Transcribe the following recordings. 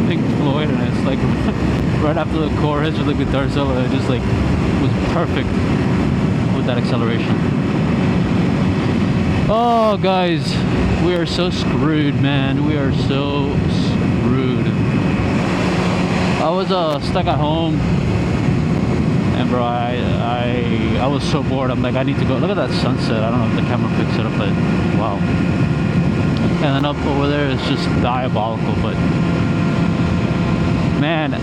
Pink Floyd, and it's like right after the chorus with the guitar solo, it just like was perfect with that acceleration. Oh, guys, we are so screwed, man. We are so screwed. I was stuck at home, and bro, I was so bored. I'm like, I need to go. Look at that sunset. I don't know if the camera picks it up, but wow. And then up over there, it's just diabolical. But man,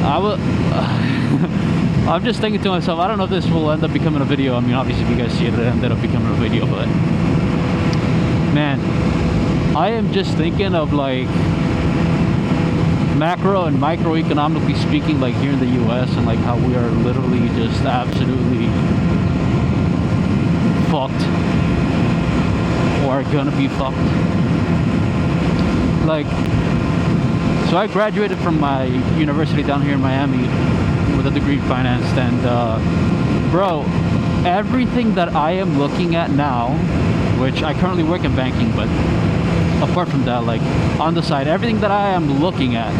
I'm just thinking to myself, I don't know if this will end up becoming a video. I mean, obviously, if you guys see it, it ended up becoming a video. But man, I am just thinking of like macro and microeconomically speaking, like here in the US, and like how we are literally just absolutely fucked, or are gonna be fucked. Like, so I graduated from my university down here in Miami with a degree in finance, and bro, everything that I am looking at now, which I currently work in banking, but apart from that, like on the side, everything that I am looking at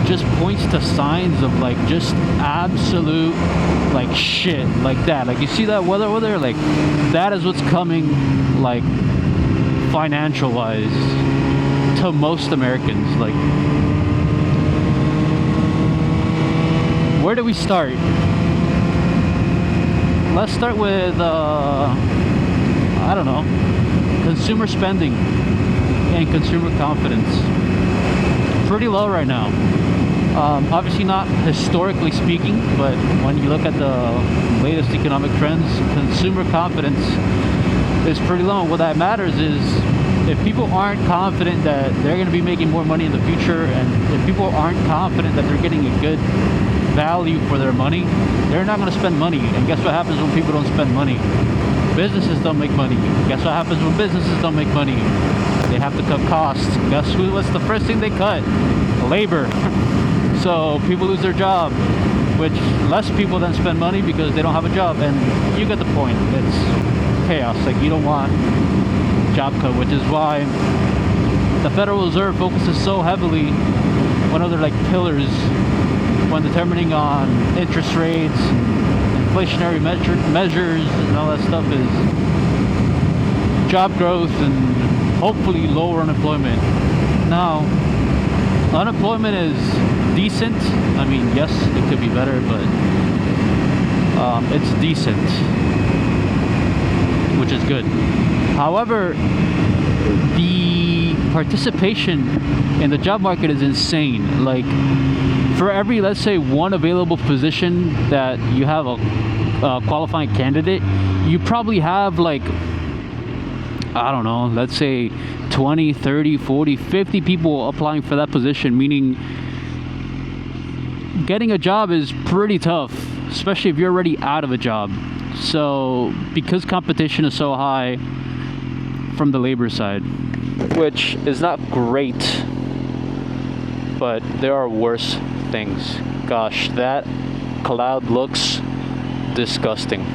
just points to signs of like just absolute like shit like that. Like, you see that weather over there? Like, that is what's coming, like financial wise, to most Americans. Like, where do we start? Let's start with I don't know, consumer spending and consumer confidence. Pretty low right now. Obviously not historically speaking, but when you look at the latest economic trends, consumer confidence is pretty low. And what that matters is, if people aren't confident that they're going to be making more money in the future, and if people aren't confident that they're getting a good value for their money, they're not going to spend money. And guess what happens when people don't spend money? Businesses don't make money. Guess what happens when businesses don't make money? They have to cut costs. Guess what's the first thing they cut? Labor. So people lose their job, which less people then spend money because they don't have a job. And you get the point. It's chaos. Like, you don't want job cut, which is why the Federal Reserve focuses so heavily, one of their like pillars when determining on interest rates, inflationary measures and all that stuff, is job growth and hopefully lower unemployment. Now, unemployment is decent. I mean, yes, it could be better, but it's decent, which is good. However, the participation in the job market is insane. Like, for every, let's say, one available position that you have a qualifying candidate, you probably have like, I don't know, let's say 20, 30, 40, 50 people applying for that position, meaning getting a job is pretty tough, especially if you're already out of a job. So because competition is so high from the labor side, which is not great, but there are worse things. Gosh, that cloud looks disgusting.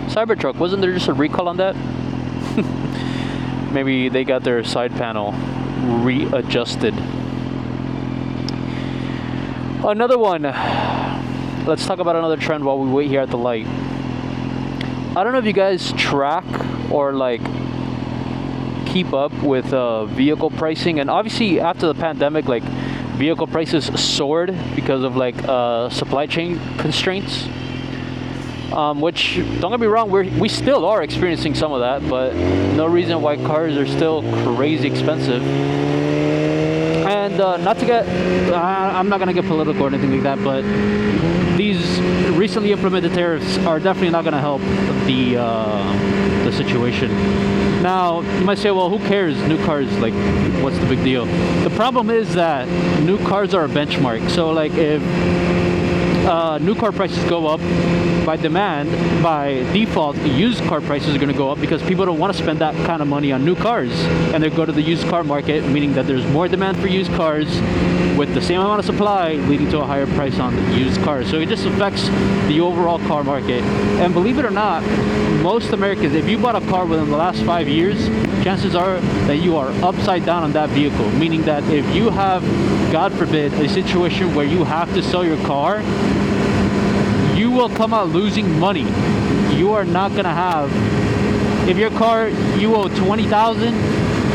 Cybertruck, wasn't there just a recall on that? Maybe they got their side panel readjusted. Another one. Let's talk about another trend while we wait here at the light. I don't know if you guys track or like keep up with vehicle pricing, and obviously after the pandemic, like vehicle prices soared because of like supply chain constraints. Which, don't get me wrong, we still are experiencing some of that, but no reason why cars are still crazy expensive. And not to get, I'm not gonna get political or anything like that, but these recently implemented tariffs are definitely not gonna help the situation. Now, you might say, well, who cares? New cars, like, what's the big deal? The problem is that new cars are a benchmark. So, like, if new car prices go up, by demand, by default, used car prices are going to go up because people don't want to spend that kind of money on new cars, and they go to the used car market, meaning that there's more demand for used cars with the same amount of supply, leading to a higher price on the used cars. So it just affects the overall car market. And believe it or not, most Americans, if you bought a car within the last 5 years, chances are that you are upside down on that vehicle. Meaning that if you have, God forbid, a situation where you have to sell your car, you will come out losing money. You are not gonna have, if your car you owe $20,000,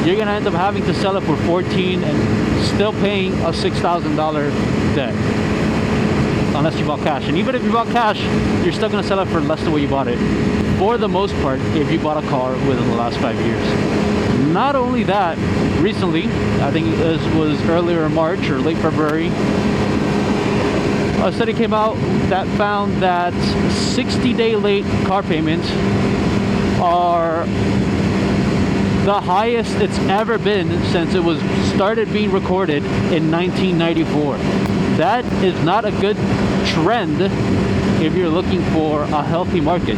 you're gonna end up having to sell it for $14,000 and still paying a $6,000 debt, unless you bought cash. And even if you bought cash, you're still gonna sell it for less than what you bought it, for the most part, if you bought a car within the last 5 years. Not only that, recently, I think this was earlier in March or late February, a study came out that found that 60-day late car payments are the highest it's ever been since it was started being recorded in 1994. That is not a good trend if you're looking for a healthy market.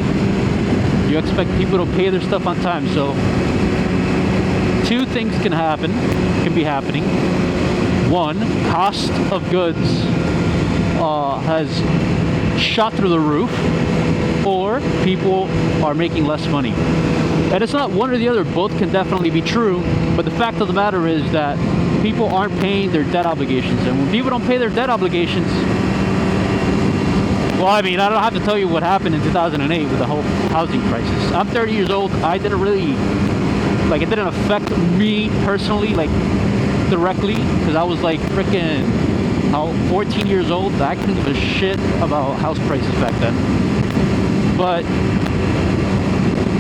You expect people to pay their stuff on time. So two things can be happening. One, cost of goods has shot through the roof, or people are making less money. And it's not one or the other, both can definitely be true, but the fact of the matter is that people aren't paying their debt obligations. And when people don't pay their debt obligations, well, I mean, I don't have to tell you what happened in 2008 with the whole housing crisis. I'm 30 years old. I didn't really, like, it didn't affect me personally, like, directly, because I was like freaking 14 years old. I couldn't give a shit about house prices back then. But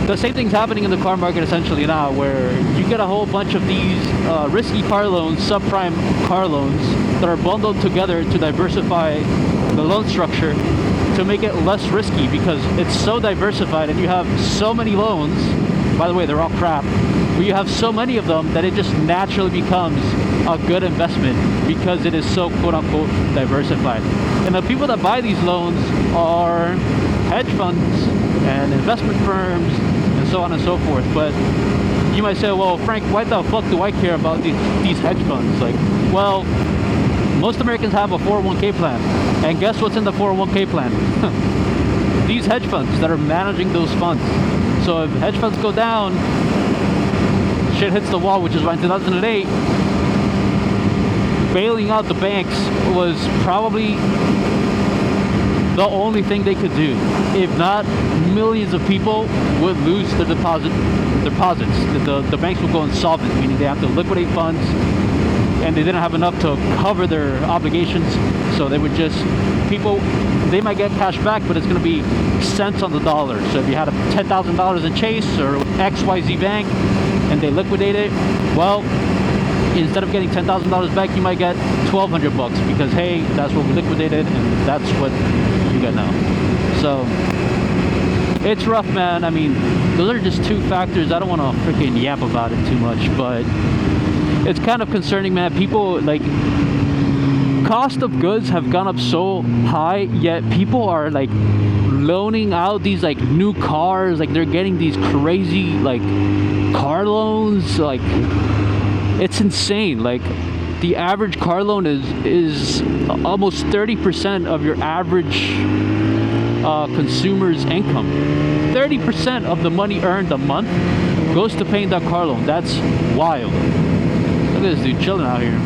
the same thing's happening in the car market essentially now, where you get a whole bunch of these risky car loans, subprime car loans, that are bundled together to diversify the loan structure to make it less risky, because it's so diversified and you have so many loans. By the way, they're all crap, but you have so many of them that it just naturally becomes a good investment because it is so quote-unquote diversified. And the people that buy these loans are hedge funds and investment firms and so on and so forth. But you might say, well, Frank, why the fuck do I care about these hedge funds? Like, well, most Americans have a 401k plan, and guess what's in the 401k plan? These hedge funds that are managing those funds. So if hedge funds go down, shit hits the wall, which is why in 2008, bailing out the banks was probably the only thing they could do. If not, millions of people would lose their deposits. The banks would go insolvent, meaning they have to liquidate funds, and they didn't have enough to cover their obligations. So they would just, they might get cash back, but it's going to be cents on the dollar. So if you had $10,000 in Chase or XYZ Bank and they liquidate it, well, instead of getting $10,000 back, you might get $1,200 because, hey, that's what we liquidated and that's what you get now. So it's rough, man. I mean, those are just two factors. I don't want to freaking yap about it too much, but it's kind of concerning, man. People, like, cost of goods have gone up so high, yet people are like loaning out these like new cars, like they're getting these crazy like car loans. Like, it's insane. Like, the average car loan is almost 30% of your average consumer's income. 30% of the money earned a month goes to paying that car loan. That's wild. Look at this dude chilling out here.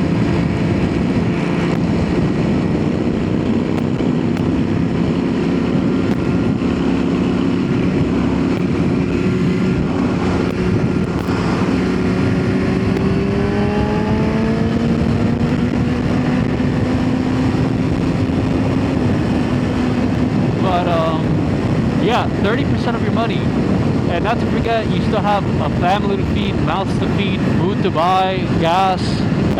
Yeah, 30% of your money. And not to forget, you still have a family to feed, mouths to feed, food to buy, gas,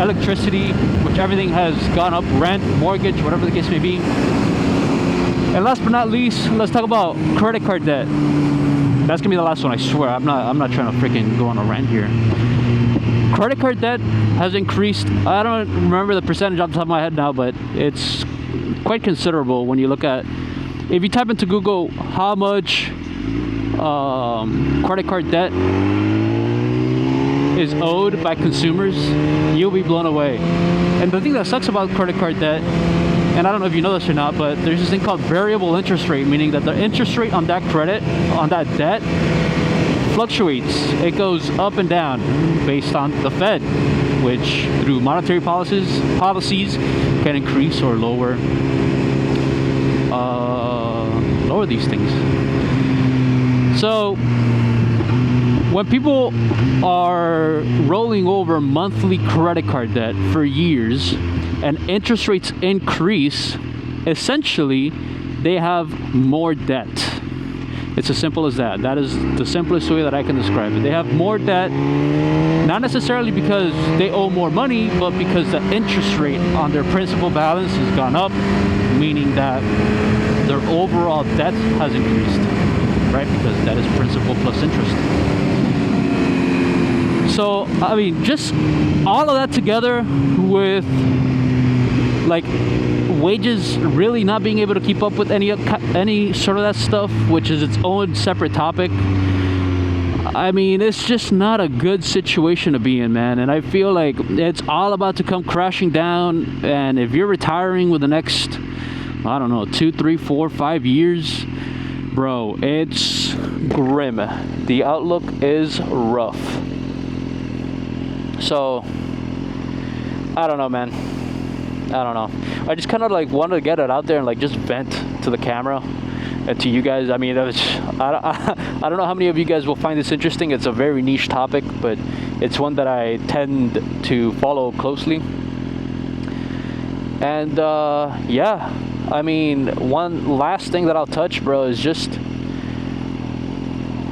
electricity, which everything has gone up, rent, mortgage, whatever the case may be. And last but not least, let's talk about credit card debt. That's gonna be the last one, I swear. I'm not trying to freaking go on a rant here. Credit card debt has increased. I don't remember the percentage off the top of my head now, but it's quite considerable when you look at, if you type into Google how much credit card debt is owed by consumers, you'll be blown away. And the thing that sucks about credit card debt, and I don't know if you know this or not, but there's this thing called variable interest rate, meaning that the interest rate on that credit, on that debt, fluctuates. It goes up and down based on the Fed, which through monetary policies can increase or lower these things. So when people are rolling over monthly credit card debt for years and interest rates increase, essentially they have more debt. It's as simple as that. That is the simplest way that I can describe it. They have more debt, not necessarily because they owe more money, but because the interest rate on their principal balance has gone up, meaning that their overall debt has increased, right? Because that is principal plus interest. So, I mean, just all of that together with like wages really not being able to keep up with any sort of that stuff, which is its own separate topic. I mean, it's just not a good situation to be in, man. And I feel like it's all about to come crashing down. And if you're retiring with the next, I don't know, 2, 3, 4, 5 years, bro, it's grim. The outlook is rough. So, I don't know, man. I don't know. I just kind of like wanted to get it out there and like just vent to the camera and to you guys. I mean, I don't know how many of you guys will find this interesting. It's a very niche topic, but it's one that I tend to follow closely. And yeah, I mean, one last thing that I'll touch, bro, is just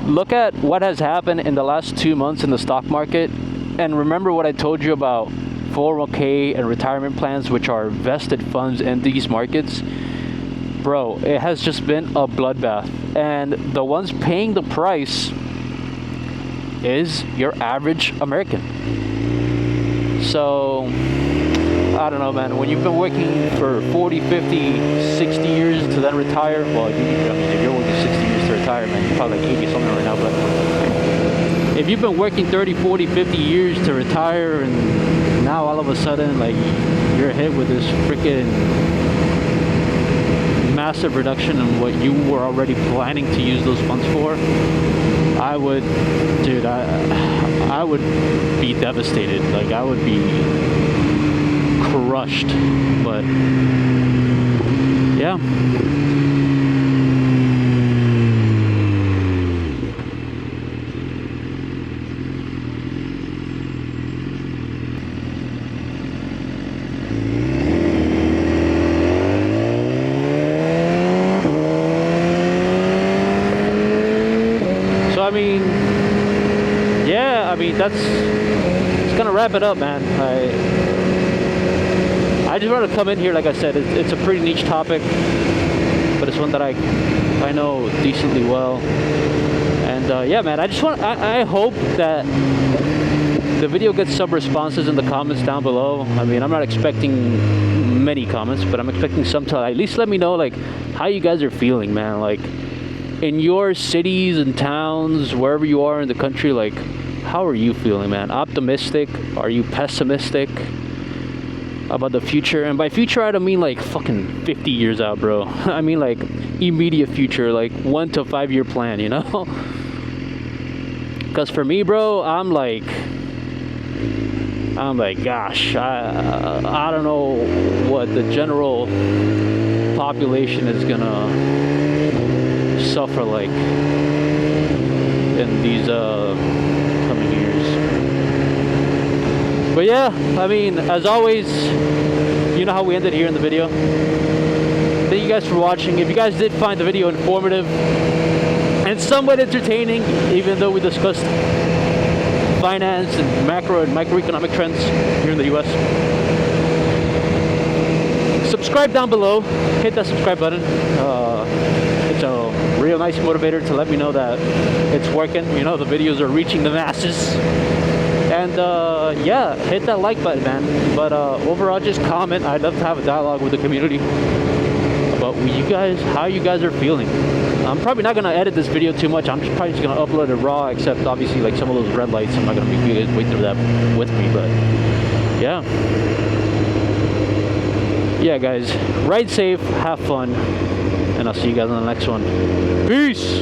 look at what has happened in the last 2 months in the stock market. And remember what I told you about 401k and retirement plans, which are vested funds in these markets. Bro, it has just been a bloodbath. And the ones paying the price is your average American. So, I don't know, man. When you've been working for 40, 50, 60 years to then retire, well, I mean, if you're working 60 years to retire, man, you're probably like 80 something right now, but if you've been working 30, 40, 50 years to retire, and now all of a sudden, like, you're hit with this freaking massive reduction in what you were already planning to use those funds for, I would be devastated. Like, I would be crushed. But yeah. I mean, yeah, I mean, it's gonna wrap it up, man. I just want to come in here, like I said, it's a pretty niche topic, but it's one that I know decently well. And yeah, man, I hope that the video gets some responses in the comments down below. I mean, I'm not expecting many comments, but I'm expecting some to at least let me know, like, how you guys are feeling, man. Like, in your cities and towns, wherever you are in the country, like, how are you feeling, man? Optimistic? Are you pessimistic about the future? And by future, I don't mean like fucking 50 years out, bro. I mean like immediate future, like 1 to 5 year plan, you know? Because for me, bro, I'm like, gosh, I don't know what the general population is gonna suffer like in these coming years. But yeah, I mean, as always, you know how we ended here in the video. Thank you guys for watching. If you guys did find the video informative and somewhat entertaining, even though we discussed finance and macro and microeconomic trends here in the US, subscribe down below. Hit that subscribe button. It's a real nice motivator to let me know that it's working. You know, the videos are reaching the masses. And yeah, hit that like button, man. But overall, just comment. I'd love to have a dialogue with the community about how you guys are feeling. I'm probably not gonna edit this video too much. I'm probably just gonna upload it raw, except obviously like some of those red lights. I'm not gonna make you guys wait through that with me, but yeah. Yeah, guys, ride safe, have fun, and I'll see you guys on the next one. Peace!